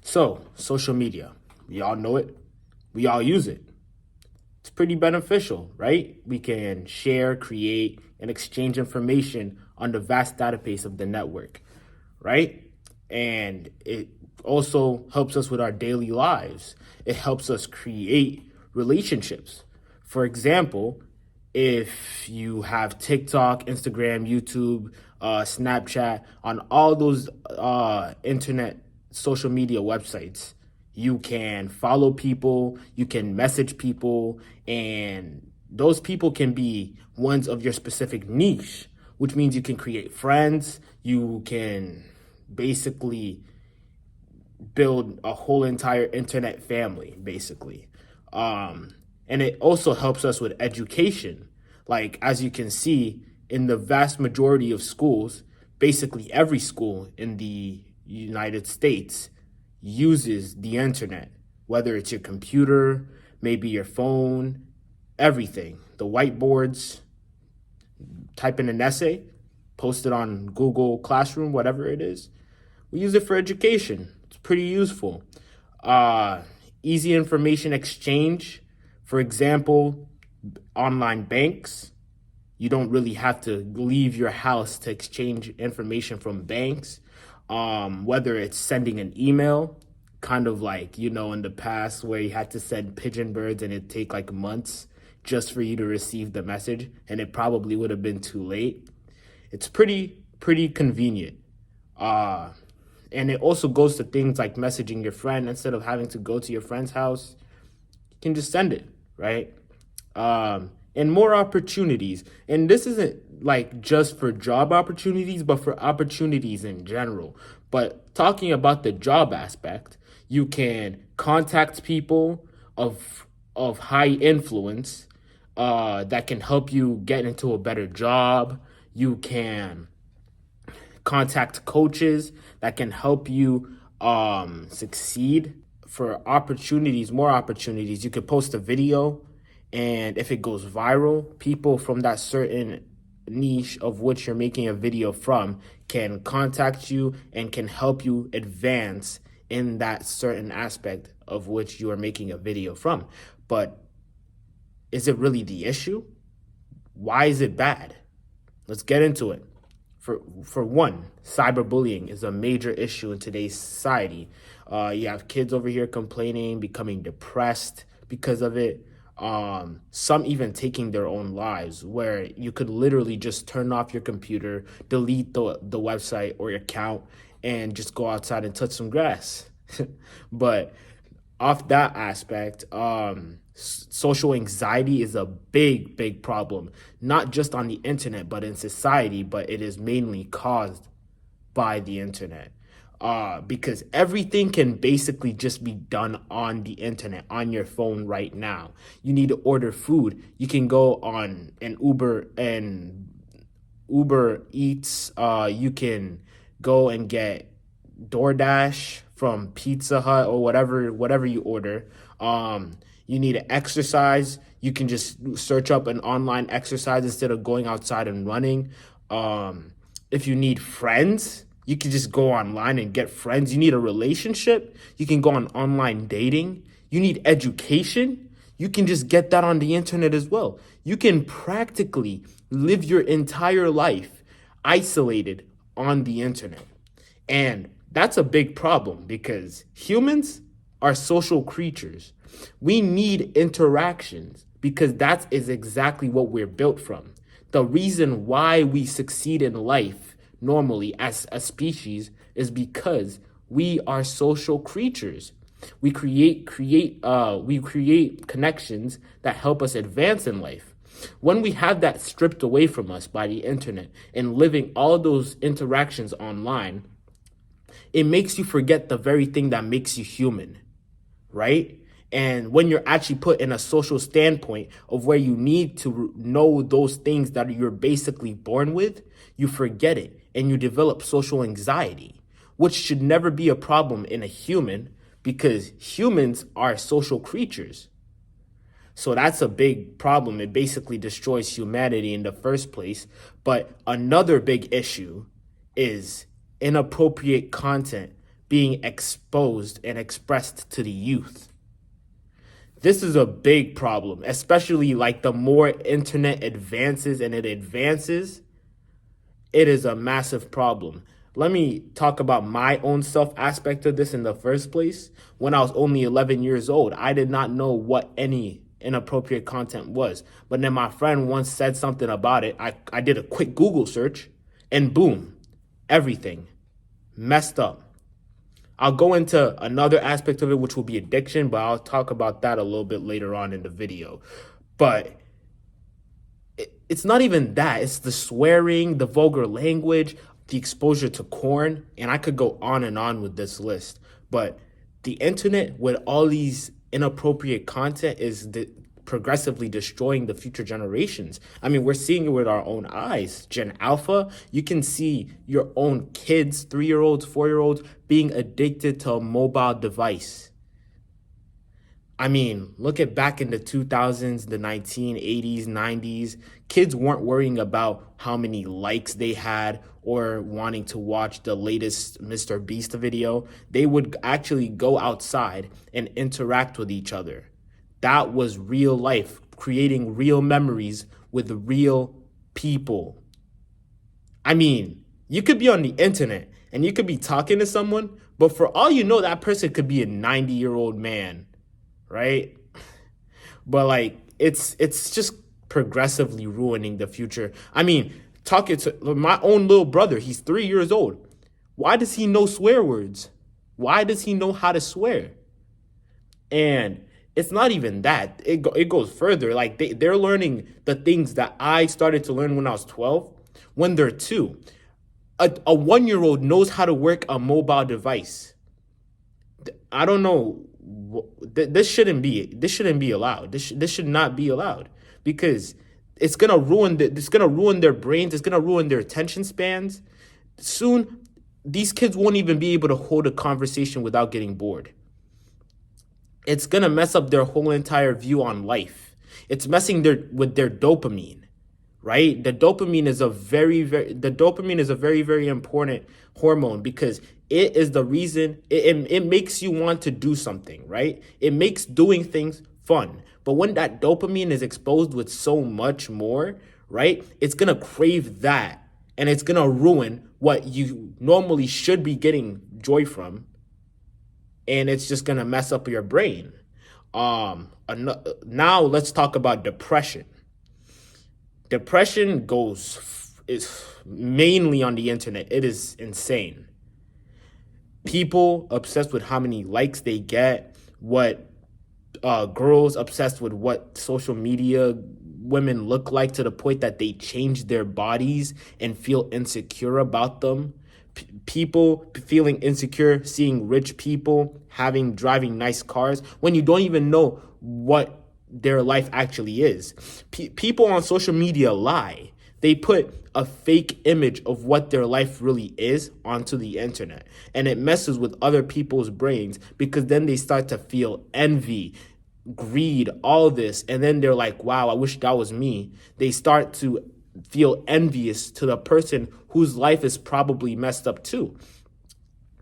So, social media, we all know it, we all use it. It's pretty beneficial, right? We can share, create, and exchange information on the vast database of the network, right? And it also helps us with our daily lives. It helps us create relationships. For example, if you have TikTok, Instagram, YouTube, Snapchat, on all those internet social media websites, you can follow people, you can message people, and those people can be ones of your specific niche, which means you can create friends, you can basically build a whole entire internet family, basically. And it also helps us with education. Like, as you can see, in the vast majority of schools, basically every school in the United States uses the internet, whether it's your computer, maybe your phone, everything. The whiteboards, type in an essay, post it on Google Classroom, whatever it is. We use it for education. It's pretty useful. Uh, Easy information exchange. For example, online banks. You don't really have to leave your house to exchange information from banks. Whether it's sending an email, kind of like, in the past where you had to send pigeon birds and it'd take like months just for you to receive the message, and it probably would have been too late. It's pretty convenient. Uh, and it also goes to things like messaging your friend instead of having to go to your friend's house. You can just send it, right? And more opportunities. And this isn't like just for job opportunities, but for opportunities in general. But talking about the job aspect, you can contact people of high influence that can help you get into a better job. You can contact coaches that can help you succeed. For opportunities, more opportunities, you could post a video, and if it goes viral, people from that certain niche of which you're making a video from can contact you and can help you advance in that certain aspect of which you are making a video from. But is it really the issue? Why is it bad? Let's get into it. For one, cyberbullying is a major issue in today's society. You have kids over here complaining, becoming depressed because of it. Some even taking their own lives, where you could literally just turn off your computer, delete the website or your account, and just go outside and touch some grass. But off that aspect, social anxiety is a big problem, not just on the internet, but in society, but it is mainly caused by the internet. Because everything can basically just be done on the internet, on your phone right now. You need to order food. You can go on an Uber Eats. You can go and get DoorDash from Pizza Hut or whatever you order. You need to exercise. You can just search up an online exercise instead of going outside and running. If you need friends, you can just go online and get friends. You need a relationship, you can go on online dating. You need education, you can just get that on the internet as well. You can practically live your entire life isolated on the internet. And that's a big problem because humans are social creatures. We need interactions because that is exactly what we're built from. The reason why we succeed in life normally as a species is because we are social creatures. We create connections that help us advance in life. When we have that stripped away from us by the internet and living all those interactions online, it makes you forget the very thing that makes you human, right? And when you're actually put in a social standpoint of where you need to know those things that you're basically born with, you forget it and you develop social anxiety, which should never be a problem in a human because humans are social creatures. So that's a big problem. It basically destroys humanity in the first place. But another big issue is inappropriate content being exposed and expressed to the youth. This is a big problem, especially like the more internet advances and it advances, it is a massive problem. Let me talk about my own self aspect of this in the first place. When I was only 11 years old, I did not know what any inappropriate content was. But then my friend once said something about it. I did a quick Google search and boom, everything messed up. I'll go into another aspect of it, which will be addiction, but I'll talk about that a little bit later on in the video. But it's not even that. It's the swearing, the vulgar language, the exposure to corn, and I could go on and on with this list. But the internet with all these inappropriate content is progressively destroying the future generations. I mean, we're seeing it with our own eyes. Gen Alpha, you can see your own kids, 3-year-olds, 4-year-olds, being addicted to a mobile device. I mean, look at back in the 2000s, the 1980s, 90s. Kids weren't worrying about how many likes they had or wanting to watch the latest Mr. Beast video. They would actually go outside and interact with each other. That was real life, creating real memories with real people. I mean, you could be on the internet and you could be talking to someone, but for all you know, that person could be a 90-year-old man. Right? But like it's just progressively ruining the future. I mean, talking to my own little brother, he's 3 years old. Why does he know swear words? Why does he know how to swear? And it's not even that. It goes further. Like they're learning the things that I started to learn when I was 12, when they're 2. A 1-year-old knows how to work a mobile device. I don't know. This shouldn't be allowed. This should not be allowed, because it's gonna ruin their brains. It's gonna ruin their attention spans. Soon, these kids won't even be able to hold a conversation without getting bored. It's gonna mess up their whole entire view on life. It's messing with their dopamine, right? The dopamine is a very, very important hormone, because it is the reason it makes you want to do something, right? It makes doing things fun. But when that dopamine is exposed with so much more, right, it's going to crave that, and it's going to ruin what you normally should be getting joy from. And it's just going to mess up your brain. Now let's talk about depression. Depression is mainly on the internet. It is insane. People obsessed with how many likes they get, girls obsessed with what social media women look like, to the point that they change their bodies and feel insecure about them. People feeling insecure, seeing rich people driving nice cars when you don't even know what their life actually is. People on social media lie. They put a fake image of what their life really is onto the internet, and it messes with other people's brains, because then they start to feel envy, greed, all this, and then they're like, wow, I wish that was me. They start to feel envious to the person whose life is probably messed up too.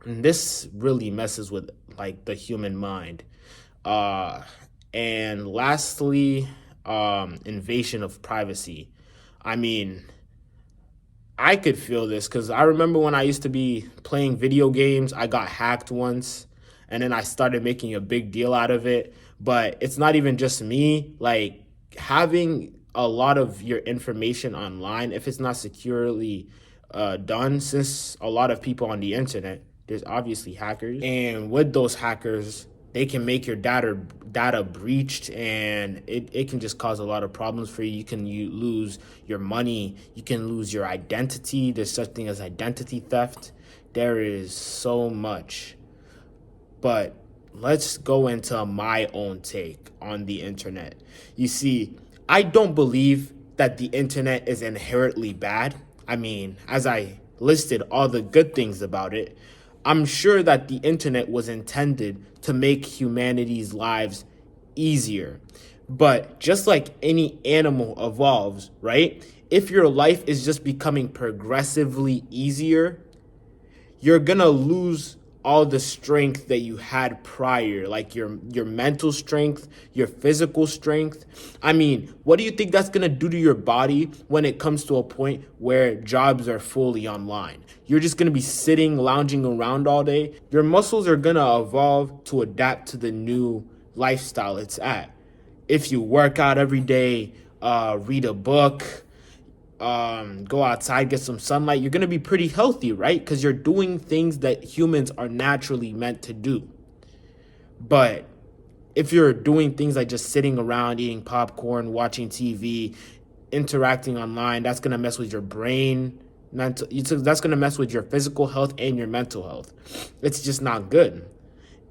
And this really messes with like the human mind. And lastly, invasion of privacy. I mean, I could feel this, because I remember when I used to be playing video games, I got hacked once, and then I started making a big deal out of it. But it's not even just me. Like, having a lot of your information online, if it's not securely done, since a lot of people on the internet, there's obviously hackers. And with those hackers, they can make your data breached, and it can just cause a lot of problems for you. You can lose your money. You can lose your identity. There's such thing as identity theft. There is so much. But let's go into my own take on the internet. You see, I don't believe that the internet is inherently bad. I mean, as I listed all the good things about it, I'm sure that the internet was intended to make humanity's lives easier. But just like any animal evolves, right? If your life is just becoming progressively easier, you're gonna lose all the strength that you had prior, like your mental strength, your physical strength. I mean, what do you think that's gonna do to your body when it comes to a point where jobs are fully online? You're just gonna be sitting, lounging around all day. Your muscles are gonna evolve to adapt to the new lifestyle it's at. If you work out every day, read a book, go outside, get some sunlight, you're going to be pretty healthy, right? Because you're doing things that humans are naturally meant to do. But if you're doing things like just sitting around, eating popcorn, watching TV, interacting online, that's going to mess with your brain. That's going to mess with your physical health and your mental health. It's just not good.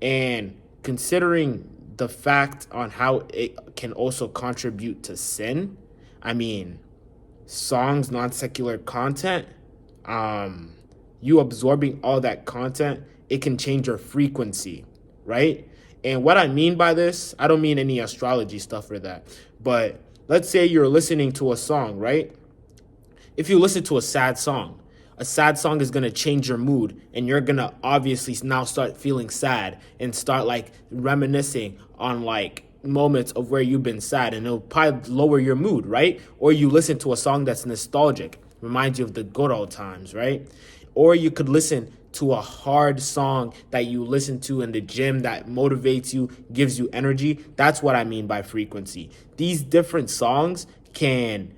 And considering the fact on how it can also contribute to sin, I mean, songs, non-secular content, you absorbing all that content, it can change your frequency, right? And what I mean by this, I don't mean any astrology stuff or that, but let's say you're listening to a song, right? If you listen to a sad song is going to change your mood, and you're going to obviously now start feeling sad and start like reminiscing on like moments of where you've been sad, and it'll probably lower your mood, right? Or you listen to a song that's nostalgic, reminds you of the good old times, right? Or you could listen to a hard song that you listen to in the gym that motivates you, gives you energy. That's what I mean by frequency. These different songs can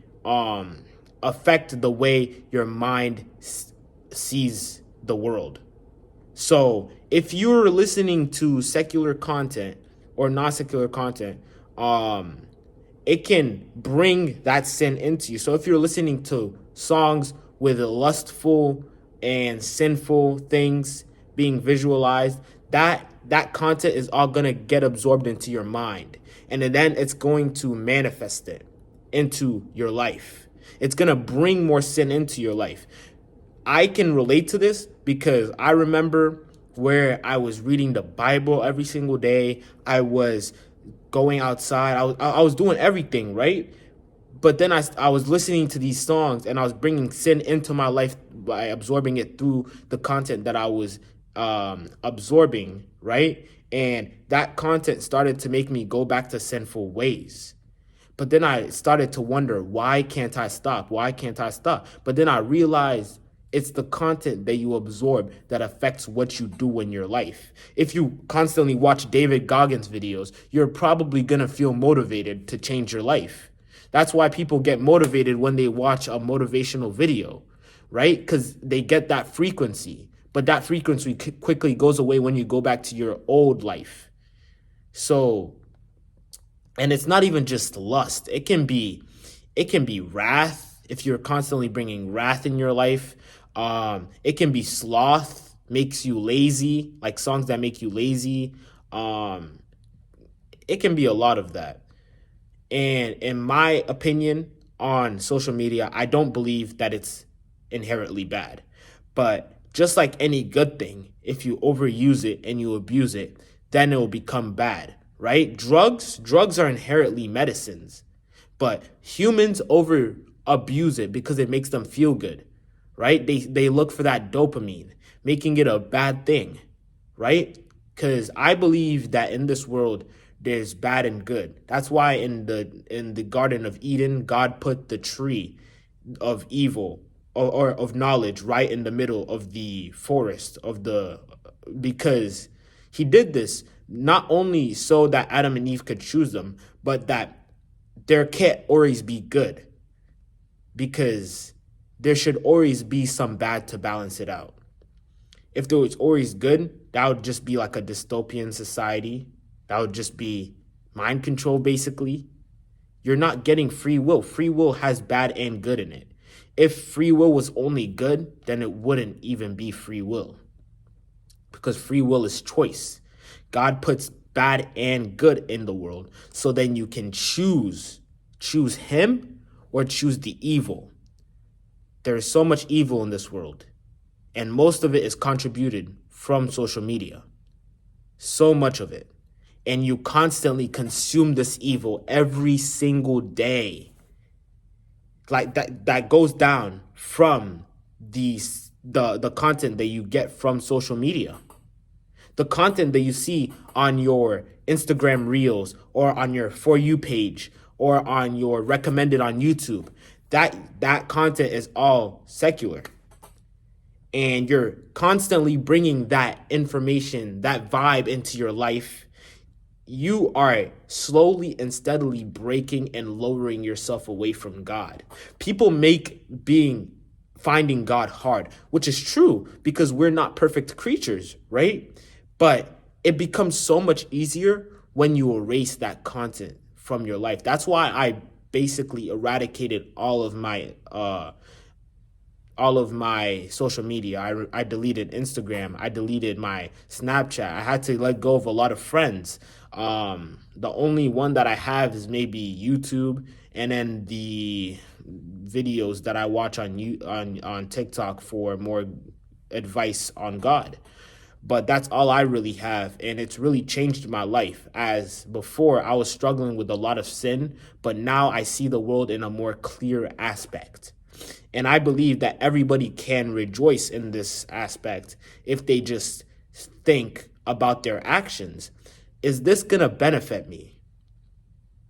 affect the way your mind sees the world. So if you're listening to secular content or non-secular content, it can bring that sin into you. So if you're listening to songs with lustful and sinful things being visualized, that content is all gonna get absorbed into your mind, and then it's going to manifest it into your life. It's gonna bring more sin into your life. I can relate to this because I remember where I was reading the Bible every single day. I was going outside. I was doing everything, right? But then I was listening to these songs, and I was bringing sin into my life by absorbing it through the content that I was absorbing, right? And that content started to make me go back to sinful ways. But then I started to wonder, why can't I stop? Why can't I stop? But then I realized it's the content that you absorb that affects what you do in your life. If you constantly watch David Goggins videos, you're probably going to feel motivated to change your life. That's why people get motivated when they watch a motivational video, right? Because they get that frequency. But that frequency quickly goes away when you go back to your old life. So, and it's not even just lust. It can be wrath. If you're constantly bringing wrath in your life, it can be sloth, makes you lazy, like songs that make you lazy. It can be a lot of that. And in my opinion on social media, I don't believe that it's inherently bad. But just like any good thing, if you overuse it and you abuse it, then it will become bad, right? Drugs are inherently medicines, but humans over abuse it because it makes them feel good, right? They look for that dopamine, making it a bad thing, right? Because I believe that in this world, there's bad and good. That's why in the Garden of Eden, God put the tree of evil or of knowledge right in the middle of the forest because he did this not only so that Adam and Eve could choose them, but that there can't always be good, because there should always be some bad to balance it out. If there was always good, that would just be like a dystopian society. That would just be mind control, basically. You're not getting free will. Free will has bad and good in it. If free will was only good, then it wouldn't even be free will, because free will is choice. God puts bad and good in the world, so then you can choose him or choose the evil. There is so much evil in this world, and most of it is contributed from social media. So much of it. And you constantly consume this evil every single day. Like that goes down from the content that you get from social media. The content that you see on your Instagram Reels or on your For You page or on your recommended on YouTube, that content is all secular. And you're constantly bringing that information, that vibe into your life. You are slowly and steadily breaking and lowering yourself away from God. People make finding God hard, which is true because we're not perfect creatures, right? But it becomes so much easier when you erase that content from your life. That's why I basically eradicated all of my social media. I deleted Instagram. I deleted my Snapchat. I had to let go of a lot of friends. The only one that I have is maybe YouTube, and then the videos that I watch on TikTok for more advice on God. But that's all I really have, and it's really changed my life. As before, I was struggling with a lot of sin, but now I see the world in a more clear aspect. And I believe that everybody can rejoice in this aspect if they just think about their actions. Is this going to benefit me?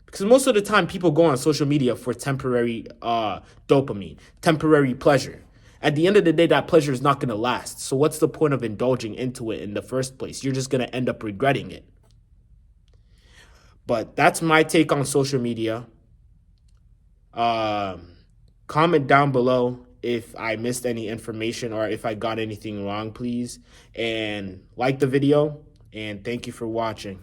Because most of the time people go on social media for temporary dopamine, temporary pleasure. At the end of the day, that pleasure is not going to last. So what's the point of indulging into it in the first place? You're just going to end up regretting it. But that's my take on social media. Comment down below if I missed any information or if I got anything wrong, please. And like the video. And thank you for watching.